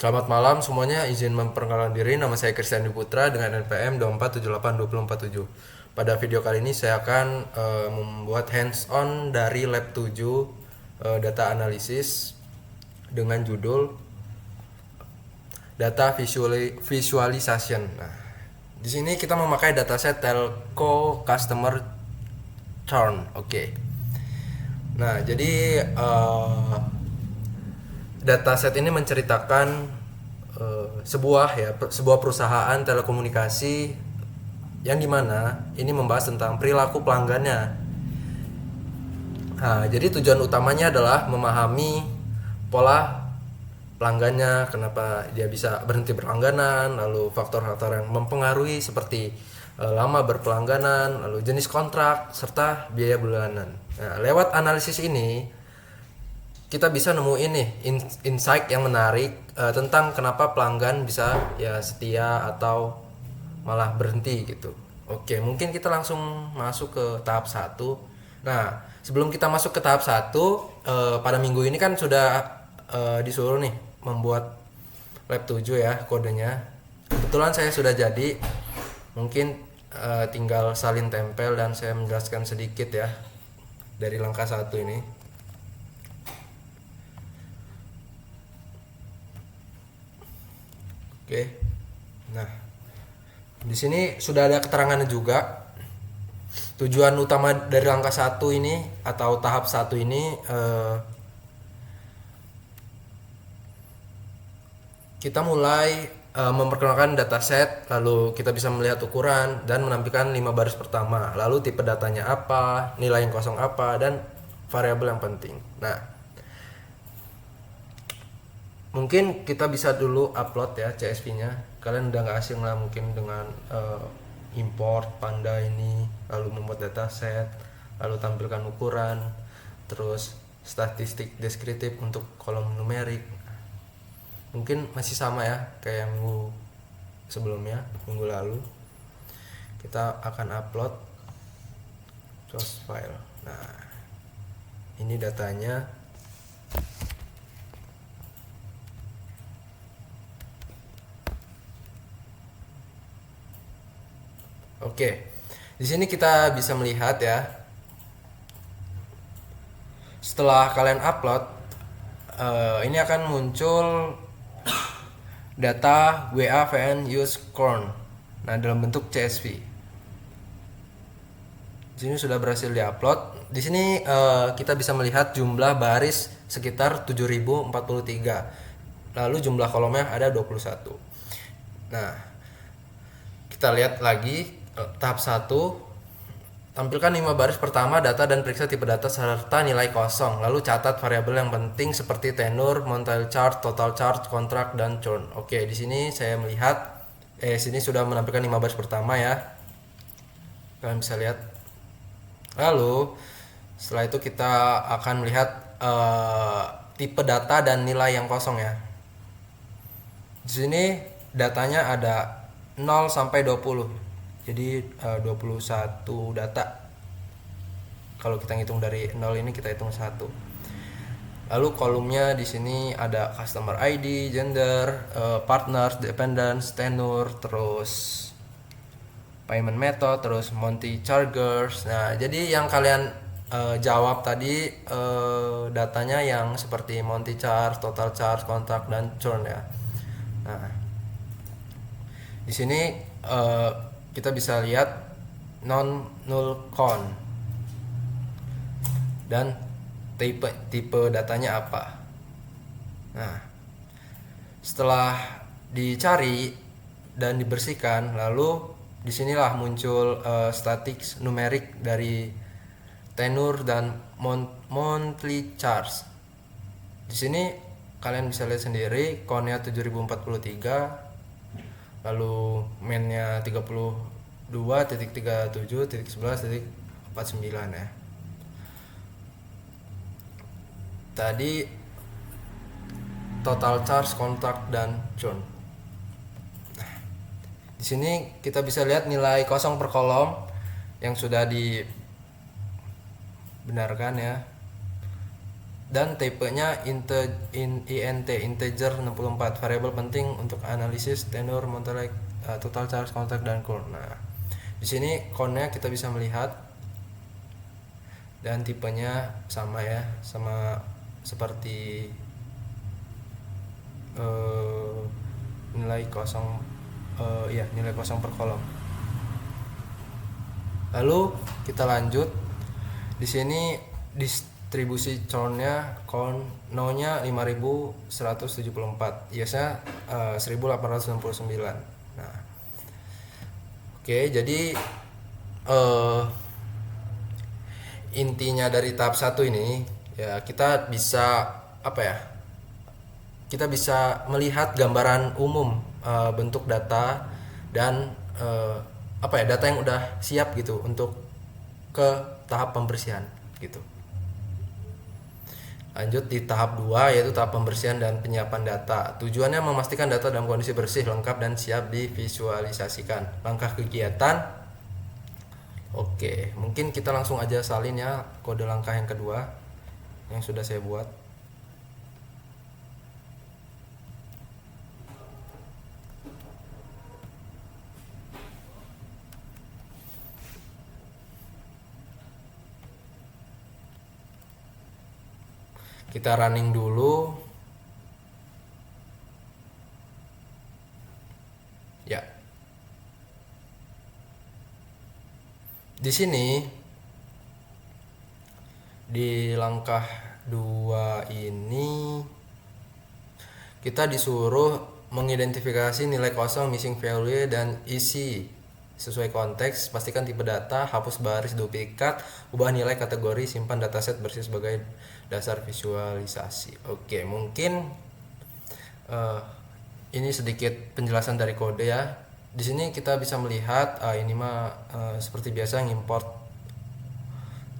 Selamat malam semuanya, izin memperkenalkan diri. Nama saya Kristian Putra dengan NPM 24782047. Pada video kali ini saya akan membuat hands-on dari lab 7 data analisis dengan judul data visualization. Nah, di sini kita memakai dataset telco customer churn. Oke. Nah, jadi dataset ini menceritakan sebuah perusahaan telekomunikasi yang dimana ini membahas tentang perilaku pelanggannya. Nah, jadi tujuan utamanya adalah memahami pola pelanggannya, kenapa dia bisa berhenti berlangganan, lalu faktor-faktor yang mempengaruhi seperti lama berpelangganan, lalu jenis kontrak, serta biaya bulanan. Nah, lewat analisis ini kita bisa nemuin nih insight yang menarik tentang kenapa pelanggan bisa ya setia atau malah berhenti gitu. Oke, mungkin kita langsung masuk ke tahap 1. Nah, sebelum kita masuk ke tahap 1, pada minggu ini kan sudah disuruh nih membuat lab 7 ya kodenya. Kebetulan saya sudah jadi. Mungkin tinggal salin tempel dan saya menjelaskan sedikit ya dari langkah 1 ini. Oke. Nah, di sini sudah ada keterangannya juga. Tujuan utama dari langkah 1 ini atau tahap 1 ini kita mulai memperkenalkan dataset, lalu kita bisa melihat ukuran dan menampilkan 5 baris pertama. Lalu tipe datanya apa, nilai yang kosong apa, dan variabel yang penting. Nah, mungkin kita bisa dulu upload ya CSV-nya. Kalian udah nggak asing lah mungkin dengan import Panda ini, lalu membuat dataset, lalu tampilkan ukuran, terus statistik deskriptif untuk kolom numerik. Mungkin masih sama ya kayak minggu sebelumnya, minggu lalu. Kita akan upload source file. Nah, ini datanya. Oke, di sini kita bisa melihat ya. Setelah kalian upload, ini akan muncul data WA VN use corn. Nah, dalam bentuk CSV. Di sini sudah berhasil diupload. Di sini kita bisa melihat jumlah baris sekitar 7043. Lalu jumlah kolomnya ada 21. Nah, kita lihat lagi tahap 1, tampilkan 5 baris pertama data dan periksa tipe data serta nilai kosong. Lalu catat variabel yang penting seperti tenure, monthly chart, total chart, kontrak, dan churn. Oke, di sini saya melihat sini sudah menampilkan 5 baris pertama ya. Kalian bisa lihat. Lalu setelah itu kita akan melihat tipe data dan nilai yang kosong ya. Di sini datanya ada 0 sampai 20. Jadi 21 data. Kalau kita ngitung dari 0 ini kita hitung 1. Lalu kolomnya di sini ada customer ID, gender, partners, dependents, tenure, terus payment method, terus monthly chargers. Nah, jadi yang kalian jawab tadi datanya yang seperti monthly charge, total charge, kontrak, dan churn ya. Nah, di sini kita bisa lihat non null con dan tipe datanya apa. Nah, setelah dicari dan dibersihkan, lalu disinilah muncul static numerik dari tenure dan monthly charge. Di sini kalian bisa lihat sendiri count-nya 7043, lalu main-nya 32.37.11.49 ya. Tadi total charge, kontrak, dan churn. Nah, di sini kita bisa lihat nilai kosong per kolom yang sudah dibenarkan ya. dan tipenya INT integer 64, variabel penting untuk analisis tenor Montelek, total charge, contact, dan current. Nah, di sini count-nya kita bisa melihat dan tipenya sama ya, sama seperti nilai kosong, nilai kosong per kolom. Lalu kita lanjut. Di sini distribusi count-nya, no-nya 5174, yes-nya 1869. Nah, oke, jadi intinya dari tahap 1 ini ya, kita bisa kita bisa melihat gambaran umum bentuk data dan data yang udah siap gitu untuk ke tahap pembersihan gitu. Lanjut di tahap 2, yaitu tahap pembersihan dan penyiapan data. Tujuannya memastikan data dalam kondisi bersih, lengkap, dan siap divisualisasikan. Langkah kegiatan, oke, mungkin kita langsung aja salin ya kode langkah yang kedua yang sudah saya buat. Kita running dulu. Ya. Di sini di langkah 2 ini kita disuruh mengidentifikasi nilai kosong, missing value, dan isi sesuai konteks. Pastikan tipe data, hapus baris duplikat, ubah nilai kategori, simpan dataset bersih sebagai dasar visualisasi. Oke, mungkin ini sedikit penjelasan dari kode ya. Di sini kita bisa melihat ini mah seperti biasa ngimport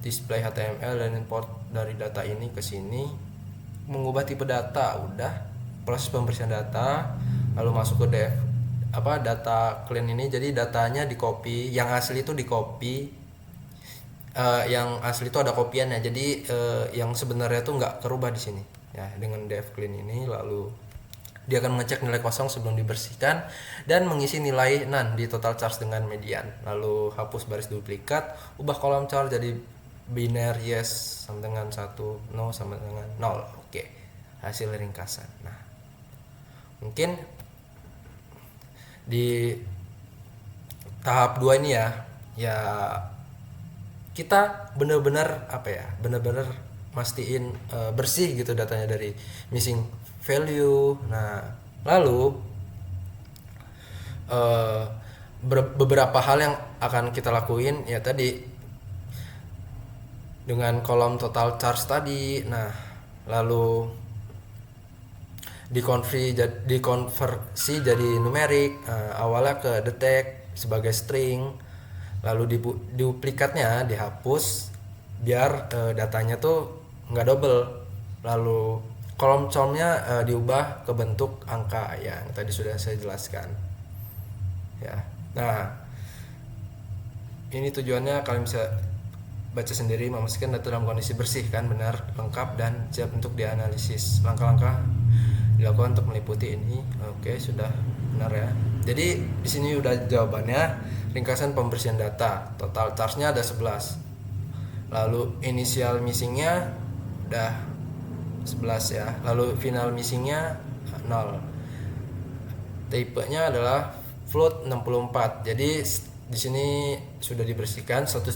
display HTML dan import dari data ini ke sini, mengubah tipe data, udah proses pembersihan data, lalu masuk ke data clean ini. Jadi datanya di copy, yang asli itu di copy, yang asli itu ada kopiannya. Jadi yang sebenarnya itu nggak kerubah di sini ya. Dengan dev clean ini, lalu dia akan mengecek nilai kosong sebelum dibersihkan dan mengisi nilai none di total charge dengan median. Lalu hapus baris duplikat, ubah kolom charge jadi binary yes sama dengan 1, no sama dengan 0. Oke, hasil ringkasan. Nah, mungkin di tahap 2 ini ya kita benar-benar benar-benar mastiin bersih gitu datanya dari missing value. Nah, lalu beberapa hal yang akan kita lakuin ya tadi dengan kolom total charge tadi. Nah, lalu dikonversi jadi numerik, awalnya ke detect sebagai string, lalu duplikatnya dihapus biar datanya tuh nggak double, lalu kolom count-nya diubah ke bentuk angka yang tadi sudah saya jelaskan ya. Nah, ini tujuannya kalian bisa baca sendiri, memastikan data dalam kondisi bersih kan, benar, lengkap, dan siap untuk dianalisis. Langkah-langkah dilakukan untuk meliputi ini. Oke, sudah benar ya. Jadi di sini udah jawabannya. Ringkasan pembersihan data, total charge-nya ada 11, lalu initial missing-nya udah 11 ya, lalu final missing-nya 0, tipenya adalah float 64. Jadi di sini sudah dibersihkan, status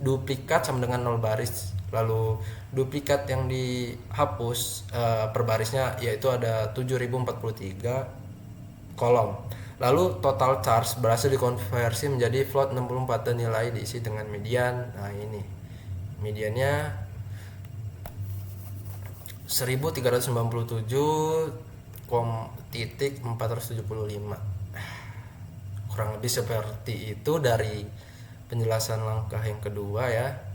duplikat sama dengan 0 baris, lalu duplikat yang dihapus per barisnya yaitu ada 7043 kolom. Lalu total charge berhasil dikonversi menjadi float 64 dan nilai diisi dengan median. Nah, ini mediannya 1397,475. Kurang lebih seperti itu dari penjelasan langkah yang kedua ya.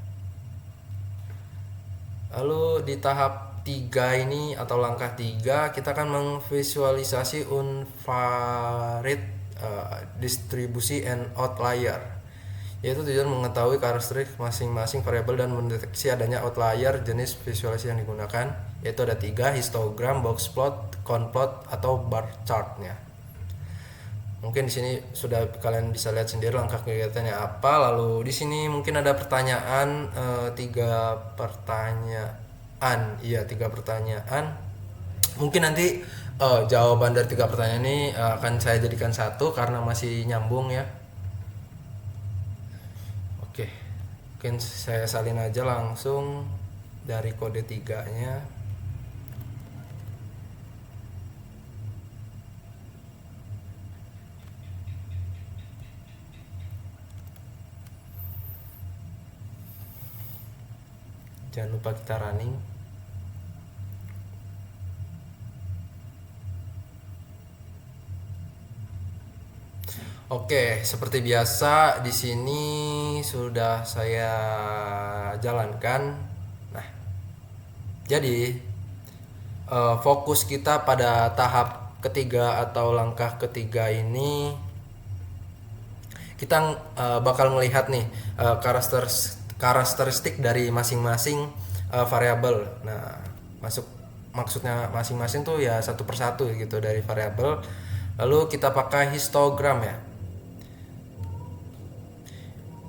Lalu di tahap 3 ini atau langkah 3 kita akan memvisualisasi unvaried distribusi and outlier, yaitu tujuan mengetahui karakteristik masing-masing variabel dan mendeteksi adanya outlier. Jenis visualisasi yang digunakan yaitu ada 3: histogram, box plot, cone plot, atau bar chartnya. Mungkin di sini sudah kalian bisa lihat sendiri langkah kegiatannya apa. Lalu di sini mungkin ada pertanyaan, 3 pertanyaan. Iya, 3 pertanyaan. Mungkin nanti jawaban dari 3 pertanyaan ini akan saya jadikan satu karena masih nyambung ya. Oke, mungkin saya salin aja langsung dari kode 3-nya. Jangan lupa kita running. Oke, seperti biasa di sini sudah saya jalankan. Nah, jadi fokus kita pada tahap ketiga atau langkah ketiga ini kita bakal melihat nih karakteristik dari masing-masing variabel. Nah, maksudnya masing-masing tuh ya satu persatu gitu dari variabel. Lalu kita pakai histogram ya.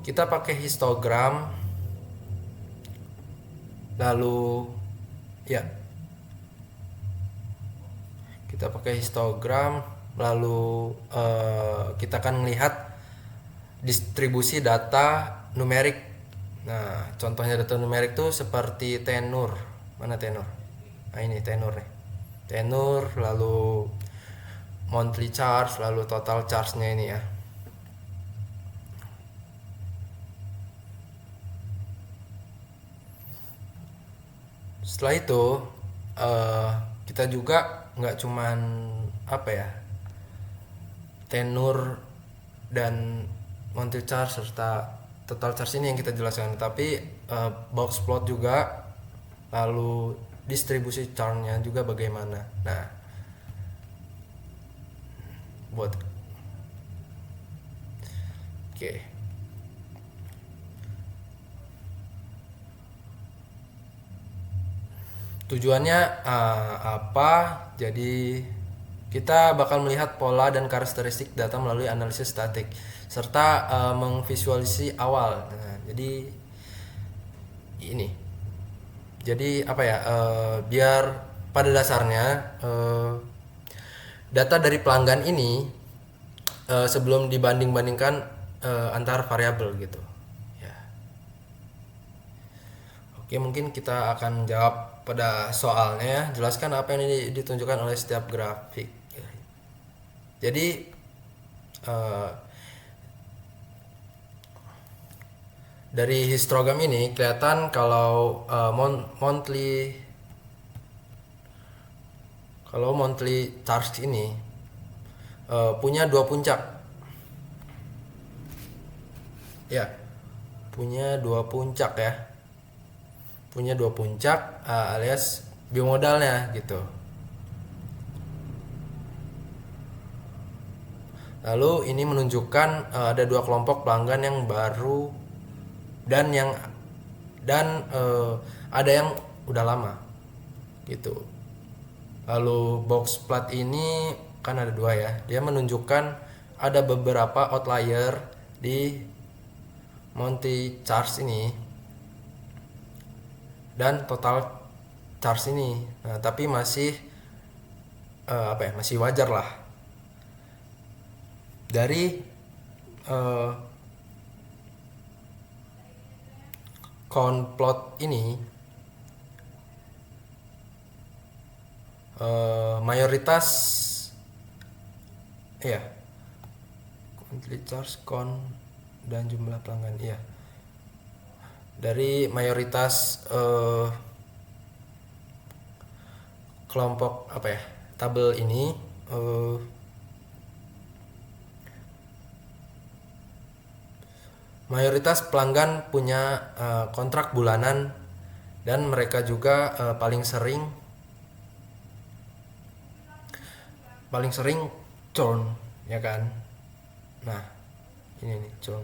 Kita pakai histogram, lalu ya kita pakai histogram, lalu kita akan melihat distribusi data numerik. Nah, contohnya data numerik tuh seperti tenor. Mana tenor? Nah, ini tenor nih. Tenor, lalu monthly charge, lalu total charge-nya ini ya. Setelah itu kita juga nggak cuman apa ya, tenor dan monthly charge serta total charge ini yang kita jelaskan, tapi box plot juga, lalu distribusi chartnya juga bagaimana. Nah, buat oke. Tujuannya apa? Jadi kita bakal melihat pola dan karakteristik data melalui analisis statik serta memvisualisasi awal. Nah, jadi ini. Jadi apa ya? Biar pada dasarnya data dari pelanggan ini sebelum dibanding-bandingkan antar variabel gitu. Ya. Oke, mungkin kita akan jawab pada soalnya ya. Jelaskan apa yang ditunjukkan oleh setiap grafik. Jadi dari histogram ini kelihatan kalau monthly charge ini punya 2 puncak. Ya, punya 2 puncak ya. Punya 2 puncak alias bimodalnya gitu. Lalu ini menunjukkan ada 2 kelompok pelanggan yang baru dan ada yang udah lama gitu. Lalu box plot ini kan ada 2 ya. Dia menunjukkan ada beberapa outlier di monthly charge ini dan total charge ini. Nah, tapi masih masih wajar lah. Dari count plot ini mayoritas ya monthly charge, count, dan jumlah pelanggan ya. Dari mayoritas kelompok tabel ini mayoritas pelanggan punya kontrak bulanan dan mereka juga paling sering churn ya kan. Nah, ini nih churn.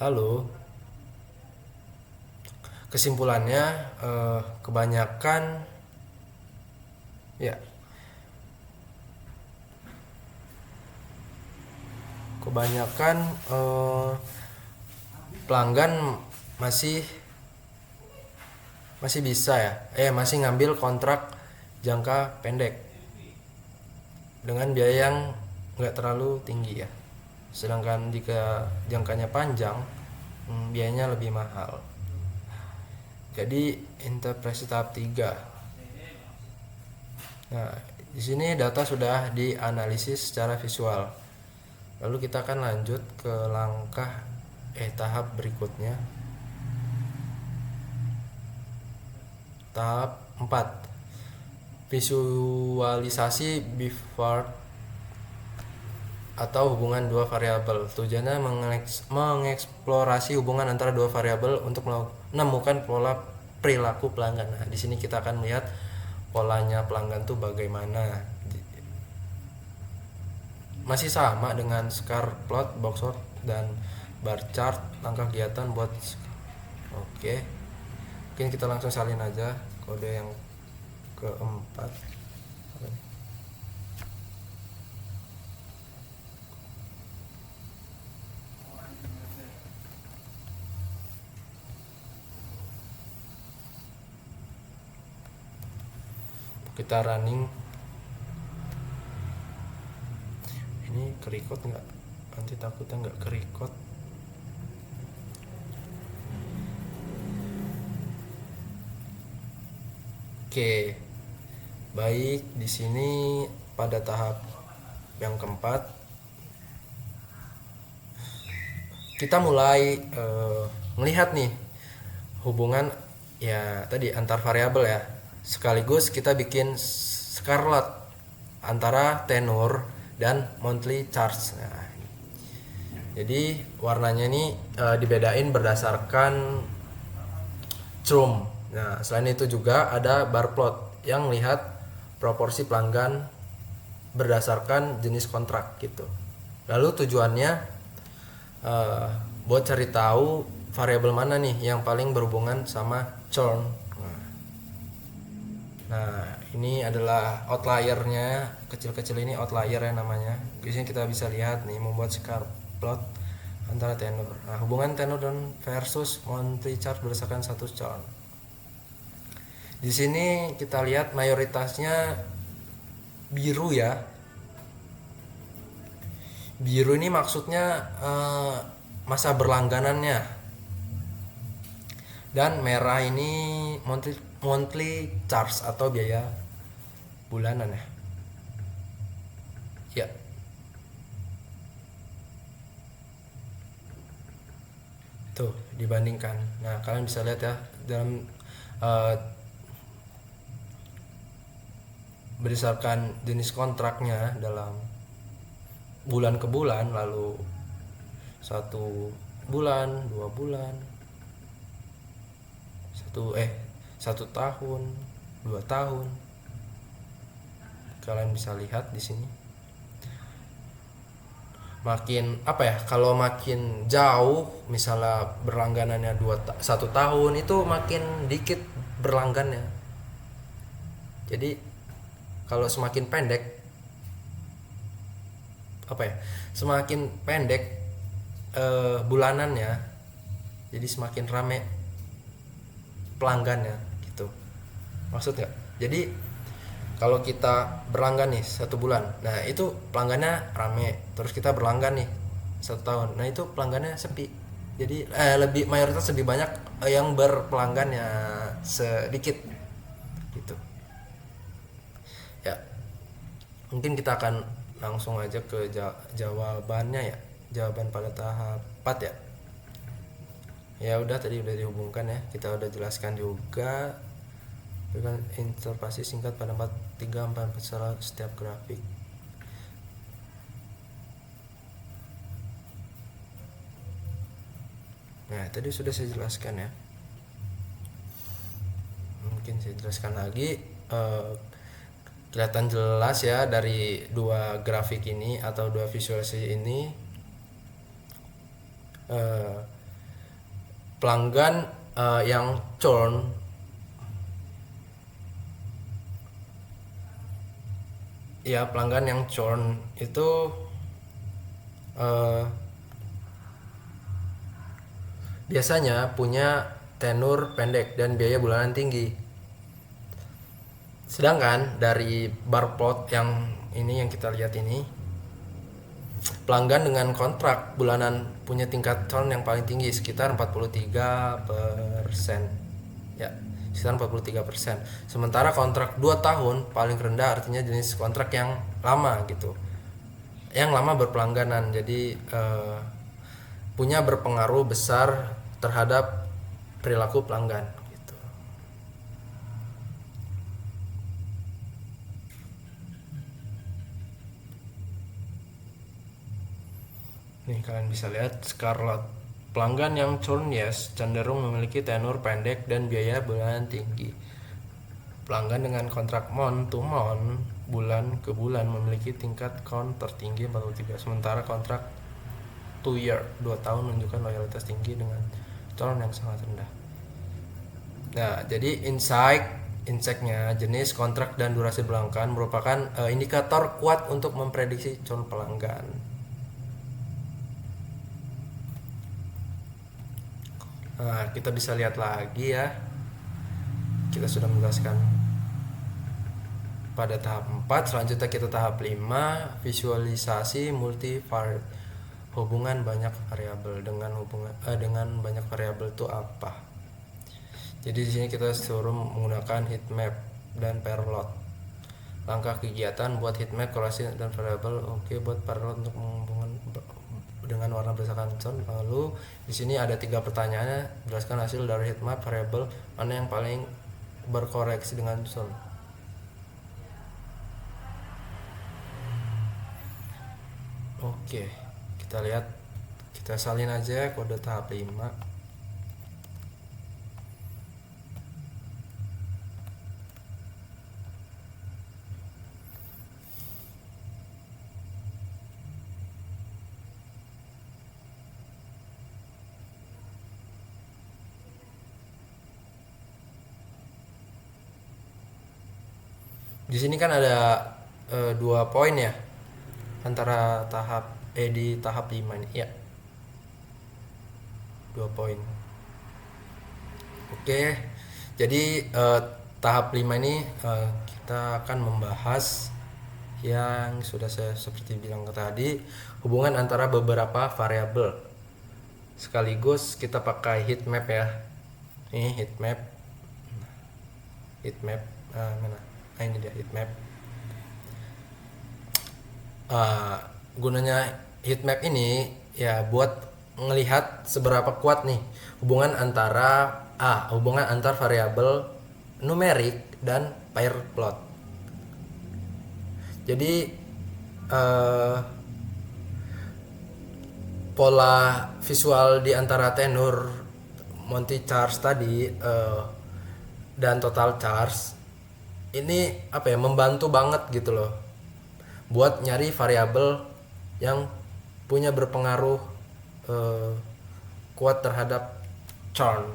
Lalu kesimpulannya, kebanyakan ya kebanyakan pelanggan masih masih bisa ya masih ngambil kontrak jangka pendek dengan biaya yang nggak terlalu tinggi ya, sedangkan jika jangkanya panjang biayanya lebih mahal. Jadi interpretasi tahap 3. Nah, di sini data sudah dianalisis secara visual. Lalu kita akan lanjut ke langkah tahap berikutnya. Tahap 4. Visualisasi behavior atau hubungan dua variabel. Tujuannya mengeksplorasi hubungan antara dua variabel untuk menemukan pola perilaku pelanggan. Nah, di sini kita akan melihat polanya pelanggan tuh bagaimana. Masih sama dengan scar plot, box plot, dan bar chart. Langkah kegiatan buat oke. Mungkin kita langsung salin aja kode yang keempat. Kita running. Ini ke-record nggak? Nanti takutnya nggak ke-record. Oke, baik. Di sini pada tahap yang keempat kita mulai melihat nih hubungan ya tadi antar variabel ya. Sekaligus kita bikin scarlet antara tenor dan monthly charge. Nah, jadi warnanya ini dibedain berdasarkan term. Nah, selain itu juga ada bar plot yang lihat proporsi pelanggan berdasarkan jenis kontrak gitu. Lalu tujuannya buat cari tahu variabel mana nih yang paling berhubungan sama churn. Nah, ini adalah outliernya, kecil-kecil ini outlier ya namanya. Biasanya kita bisa lihat nih membuat scar plot antara tenor. Nah, hubungan tenor dan versus monthly chart berdasarkan satu churn. Di sini kita lihat mayoritasnya biru ya. Biru ini maksudnya masa berlangganannya. Dan merah ini monthly charge atau biaya bulanan ya. Ya. Tuh, dibandingkan. Nah, kalian bisa lihat ya dalam berdasarkan jenis kontraknya dalam bulan ke bulan, lalu 1 bulan, 2 bulan, 1 tahun, 2 tahun. Kalian bisa lihat di sini. Makin apa ya? Kalau makin jauh, misalnya berlangganannya 1 tahun, itu makin dikit berlanggannya. Jadi kalau semakin pendek apa ya? Semakin pendek bulanannya, jadi semakin rame pelanggannya gitu. Maksud nggak? Jadi kalau kita berlanggan nih 1 bulan, nah itu pelanggannya rame. Terus kita berlanggan nih 1 tahun, nah itu pelanggannya sepi. Jadi lebih mayoritas lebih banyak yang berpelanggannya sedikit gitu. Ya, mungkin kita akan langsung aja ke jawabannya ya. Jawaban pada tahap 4 ya. Ya udah, tadi udah dihubungkan ya, kita udah jelaskan juga dengan interpretasi singkat pada 3-4 setiap grafik. Nah, tadi sudah saya jelaskan ya. Mungkin saya jelaskan lagi. Kelihatan jelas ya dari dua grafik ini atau dua visualisasi ini. pelanggan yang churn ya, pelanggan yang churn itu eh, biasanya punya tenur pendek dan biaya bulanan tinggi. Sedangkan dari bar plot yang ini yang kita lihat ini, pelanggan dengan kontrak bulanan punya tingkat churn yang paling tinggi sekitar 43%. Ya, sekitar 43%. Sementara kontrak 2 tahun paling rendah, artinya jenis kontrak yang lama gitu. Yang lama berpelangganan. Jadi punya berpengaruh besar terhadap perilaku pelanggan gitu. Nih kalian bisa lihat Scarlett, pelanggan yang churn yes cenderung memiliki tenur pendek dan biaya bulanan tinggi. Pelanggan dengan kontrak month to month, bulan ke bulan, memiliki tingkat count tertinggi 43. Sementara kontrak 2 year 2 tahun menunjukkan loyalitas tinggi dengan churn yang sangat rendah. Nah, jadi insight-nya jenis kontrak dan durasi pelanggan merupakan indikator kuat untuk memprediksi churn pelanggan. Nah, kita bisa lihat lagi ya. Kita sudah menjelaskan pada tahap 4, selanjutnya kita tahap 5, visualisasi multivariate. Hubungan banyak variabel. Dengan banyak variabel itu apa? Jadi di sini kita suruh menggunakan heat map dan parallel. Langkah kegiatan buat heat map, korelasi dan variabel. Oke, buat parallel untuk menghubungkan dengan warna berdasarkan churn. Lalu di sini ada 3 pertanyaan. Jelaskan hasil dari heat map variabel mana yang paling berkoreksi dengan churn. Oke, kita lihat, kita salin aja kode tahap 5. Di sini kan ada 2 poin ya antara di tahap 5 ini ya, 2 poin. Oke, jadi tahap 5 ini kita akan membahas yang sudah saya seperti bilang tadi, hubungan antara beberapa variabel. Sekaligus kita pakai heat map ya. Ini heat map. Mana? Nah, ini dia heat map. Gunanya heat map ini ya buat ngelihat seberapa kuat nih hubungan antar variabel numerik dan pair plot. Jadi pola visual di antara tenor, Monty charge tadi dan total charge ini membantu banget gitu loh buat nyari variabel yang punya berpengaruh kuat terhadap churn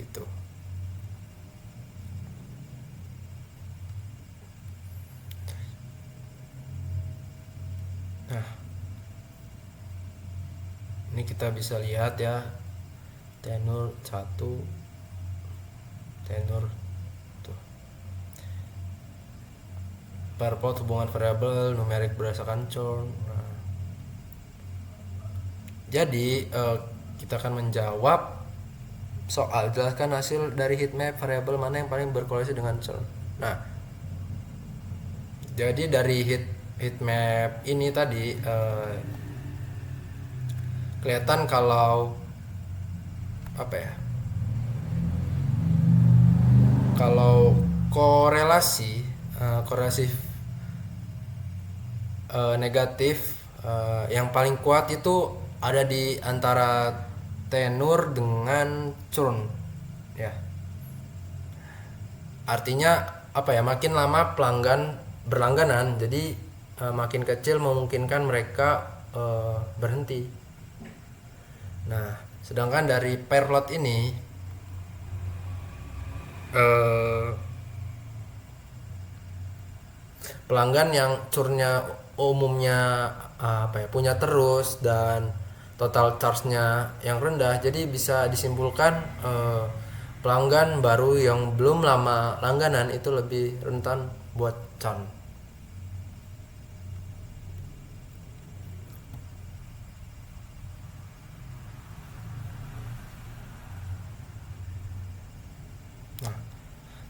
gitu. Nah, ini kita bisa lihat ya, tenor 1, tenor tuh, pair plot hubungan variabel numerik berdasarkan churn. Nah, jadi kita akan menjawab soal jelaskan hasil dari heat map variabel mana yang paling berkorelasi dengan churn. Nah, jadi dari heat map ini tadi kelihatan kalau kalau korelasi negatif yang paling kuat itu ada di antara tenor dengan churn ya. Artinya makin lama pelanggan berlangganan, jadi makin kecil memungkinkan mereka berhenti. Nah, Sedangkan dari per lot ini eh, pelanggan yang curnya umumnya apa ya, punya terus dan total charge-nya yang rendah, jadi bisa disimpulkan pelanggan baru yang belum lama langganan itu lebih rentan buat churn.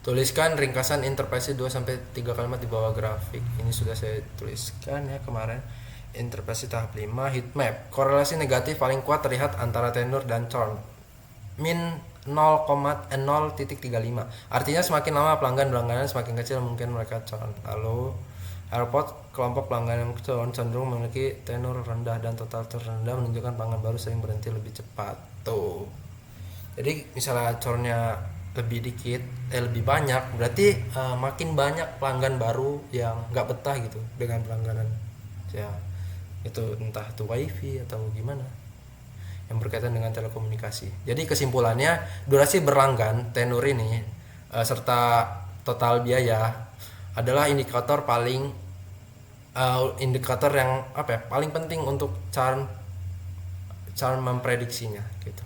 Tuliskan ringkasan interpretasi 2 sampai 3 kalimat di bawah grafik. Ini sudah saya tuliskan ya kemarin. Interpretasi tahap 5, heat map. Korelasi negatif paling kuat terlihat antara tenor dan churn. Min 0,0.35. Artinya semakin lama pelanggan berlangganan semakin kecil mungkin mereka churn. Lalu airport, kelompok pelanggan yang churn cenderung memiliki tenor rendah dan total terendah menunjukkan pelanggan baru sering berhenti lebih cepat. Tuh. Jadi misalnya churnnya lebih banyak, berarti makin banyak pelanggan baru yang nggak betah gitu dengan pelangganan ya, itu entah itu wifi atau gimana yang berkaitan dengan telekomunikasi. Jadi kesimpulannya, durasi berlanggan tenur ini serta total biaya adalah indikator yang apa ya, paling penting untuk cara memprediksinya gitu.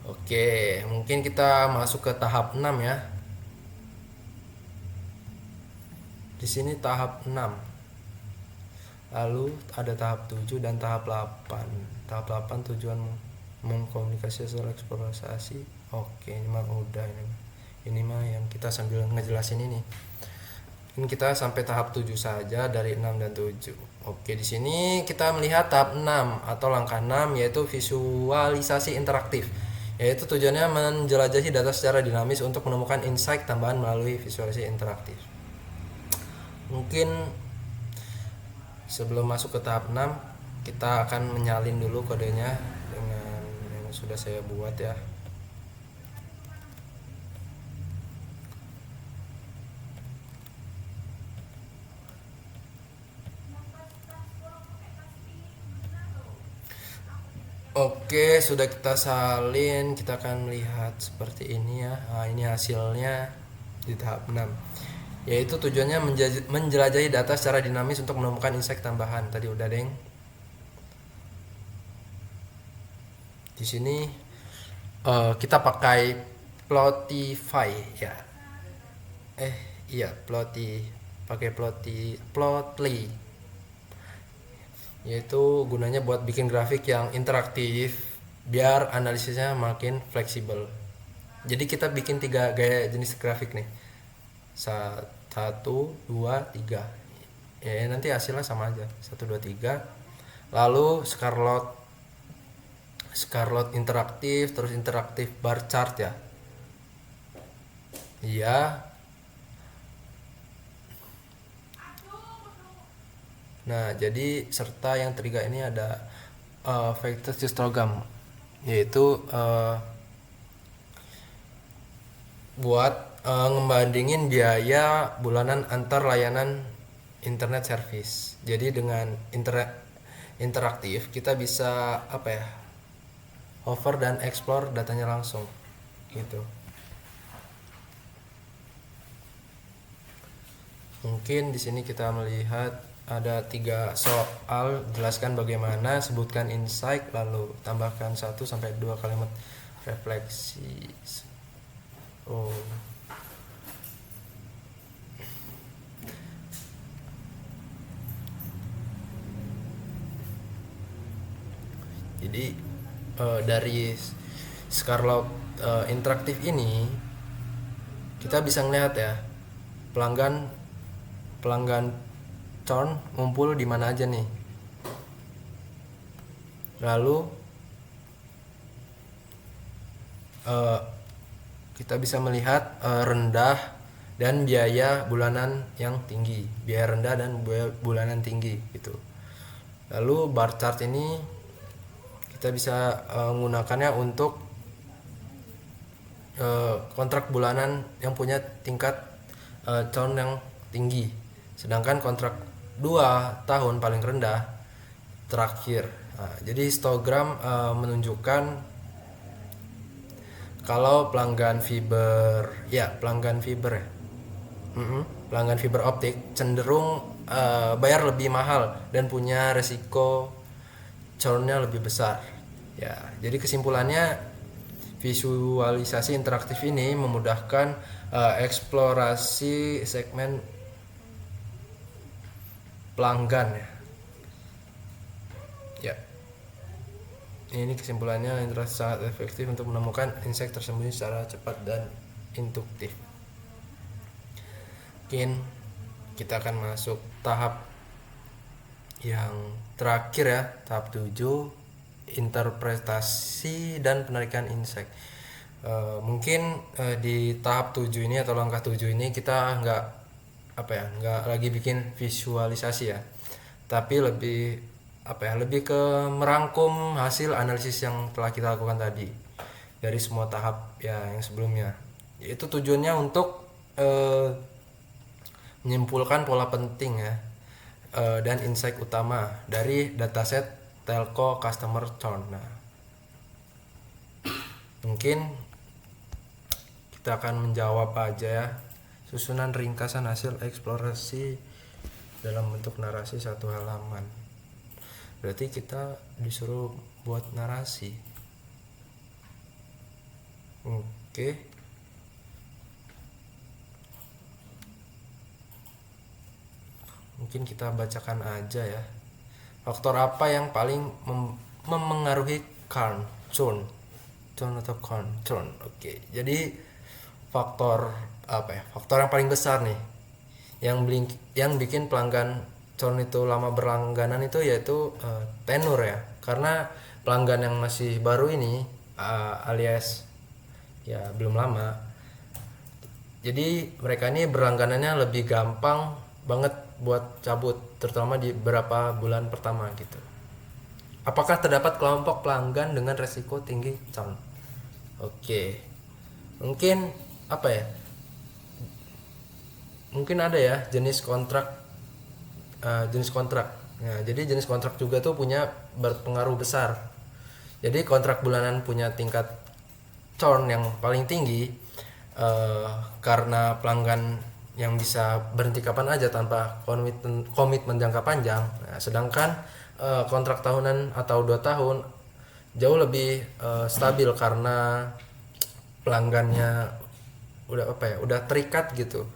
Oke, mungkin kita masuk ke tahap 6 ya. Di sini tahap 6. Lalu ada tahap 7 dan tahap 8. Tahap 8 tujuan mengkomunikasi hasil eksplorasi. Oke, ini mah udah ini. Ini mah yang kita sambil ngejelasin ini. Ini kita sampai tahap 7 saja dari 6 dan 7. Oke, di sini kita melihat tahap 6 atau langkah 6 yaitu visualisasi interaktif. Yaitu tujuannya menjelajahi data secara dinamis untuk menemukan insight tambahan melalui visualisasi interaktif. Mungkin sebelum masuk ke tahap 6 kita akan menyalin dulu kodenya dengan yang sudah saya buat ya. Oke, sudah kita salin, kita akan melihat seperti ini ya. Nah, ini hasilnya di tahap 6. Yaitu tujuannya menjelajahi data secara dinamis untuk menemukan insight tambahan. Tadi udah, Deng. Di sini kita pakai Plotify ya. Pakai Plotly. Yaitu gunanya buat bikin grafik yang interaktif biar analisisnya makin fleksibel. Jadi kita bikin 3 gaya jenis grafik nih, 1, 2, 3 ya, nanti hasilnya sama aja 1, 2, 3. Lalu Scarlett interaktif, terus interaktif bar chart ya. Iya. Nah, jadi serta yang ketiga ini ada vector histogram, yaitu buat ngebandingin biaya bulanan antar layanan internet service. Jadi dengan interaktif kita bisa apa ya, hover dan explore datanya langsung gitu. Mungkin di sini kita melihat ada 3 soal, jelaskan bagaimana, sebutkan insight, lalu tambahkan 1 sampai 2 kalimat refleksi. Jadi dari Scarlett interaktif ini kita bisa ngelihat ya, pelanggan churn ngumpul di mana aja nih. Lalu kita bisa melihat rendah dan biaya bulanan yang tinggi, biaya rendah dan biaya bulanan tinggi gitu. Lalu bar chart ini kita bisa menggunakannya untuk kontrak bulanan yang punya tingkat churn yang tinggi, sedangkan kontrak 2 tahun paling rendah terakhir. Nah, jadi histogram menunjukkan kalau pelanggan fiber ya, pelanggan fiber optik cenderung bayar lebih mahal dan punya resiko churnnya lebih besar. Ya, jadi kesimpulannya visualisasi interaktif ini memudahkan eksplorasi segmen pelanggan ya. Ya, ini kesimpulannya interaksi sangat efektif untuk menemukan insight tersembunyi secara cepat dan induktif. Mungkin kita akan masuk tahap yang terakhir ya, tahap 7, interpretasi dan penarikan insight. Mungkin di tahap 7 ini atau langkah 7 ini kita nggak lagi bikin visualisasi ya, tapi lebih ke merangkum hasil analisis yang telah kita lakukan tadi dari semua tahap ya yang sebelumnya. Itu tujuannya untuk menyimpulkan pola penting ya dan insight utama dari dataset telco customer churn. Nah, mungkin kita akan menjawab aja ya, susunan ringkasan hasil eksplorasi dalam bentuk narasi 1 halaman. Berarti kita disuruh buat narasi. Oke. Mungkin kita bacakan aja ya. Faktor apa yang paling memengaruhi churn atau churn? Oke. Jadi faktor yang paling besar nih yang bikin pelanggan churn itu lama berlangganan itu yaitu tenur ya. Karena pelanggan yang masih baru ini alias ya belum lama, jadi mereka ini berlangganannya lebih gampang banget buat cabut, terutama di beberapa bulan pertama gitu. Apakah terdapat kelompok pelanggan dengan resiko tinggi churn? Oke. Mungkin mungkin ada ya jenis kontrak. Nah, jadi jenis kontrak juga tuh punya berpengaruh besar. Jadi kontrak bulanan punya tingkat churn yang paling tinggi karena pelanggan yang bisa berhenti kapan aja tanpa komitmen jangka panjang. Nah, sedangkan kontrak tahunan atau 2 tahun jauh lebih stabil karena pelanggannya udah terikat gitu,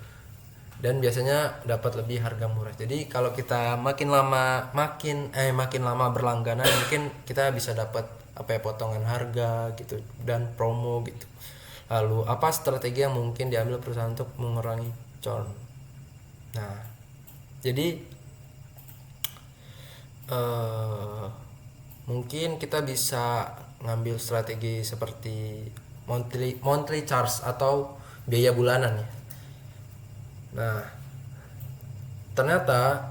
dan biasanya dapat lebih harga murah. Jadi kalau kita makin lama berlangganan, mungkin kita bisa dapat potongan harga gitu dan promo gitu. Lalu apa strategi yang mungkin diambil perusahaan untuk mengurangi churn? Nah, jadi mungkin kita bisa ngambil strategi seperti monthly charge atau biaya bulanan ya. Nah, ternyata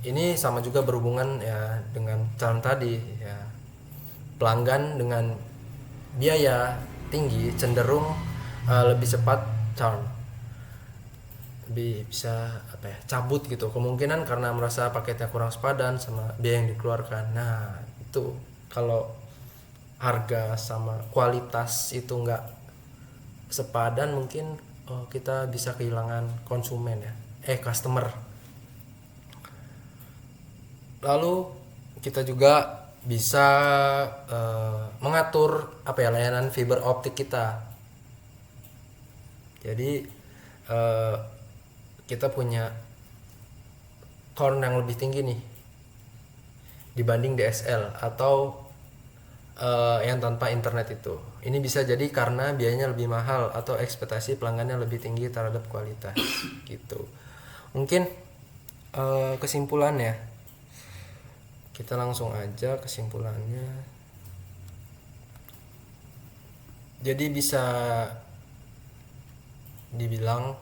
ini sama juga berhubungan ya dengan churn tadi ya. Pelanggan dengan biaya tinggi cenderung lebih cepat churn, lebih bisa cabut gitu, kemungkinan karena merasa paketnya kurang sepadan sama biaya yang dikeluarkan. Nah, itu kalau harga sama kualitas itu enggak sepadan, mungkin kita bisa kehilangan konsumen ya, customer. Lalu kita juga bisa mengatur layanan fiber optik kita. Jadi kita punya churn yang lebih tinggi nih dibanding DSL atau yang tanpa internet itu. Ini bisa jadi karena biayanya lebih mahal atau ekspektasi pelanggannya lebih tinggi terhadap kualitas gitu. Mungkin kesimpulannya, kita langsung aja kesimpulannya. Jadi bisa dibilang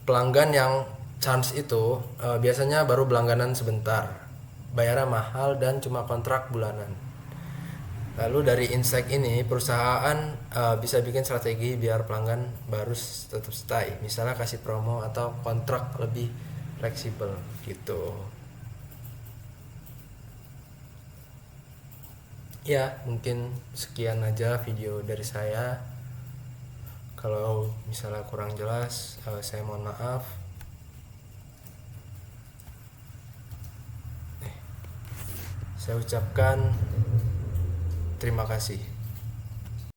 pelanggan yang chance itu biasanya baru berlangganan sebentar, bayarnya mahal dan cuma kontrak bulanan. Lalu dari insight ini perusahaan bisa bikin strategi biar pelanggan baru tetap stay, misalnya kasih promo atau kontrak lebih fleksibel gitu. Ya, mungkin sekian aja video dari saya. Kalau misalnya kurang jelas, saya mohon maaf. Saya ucapkan terima kasih.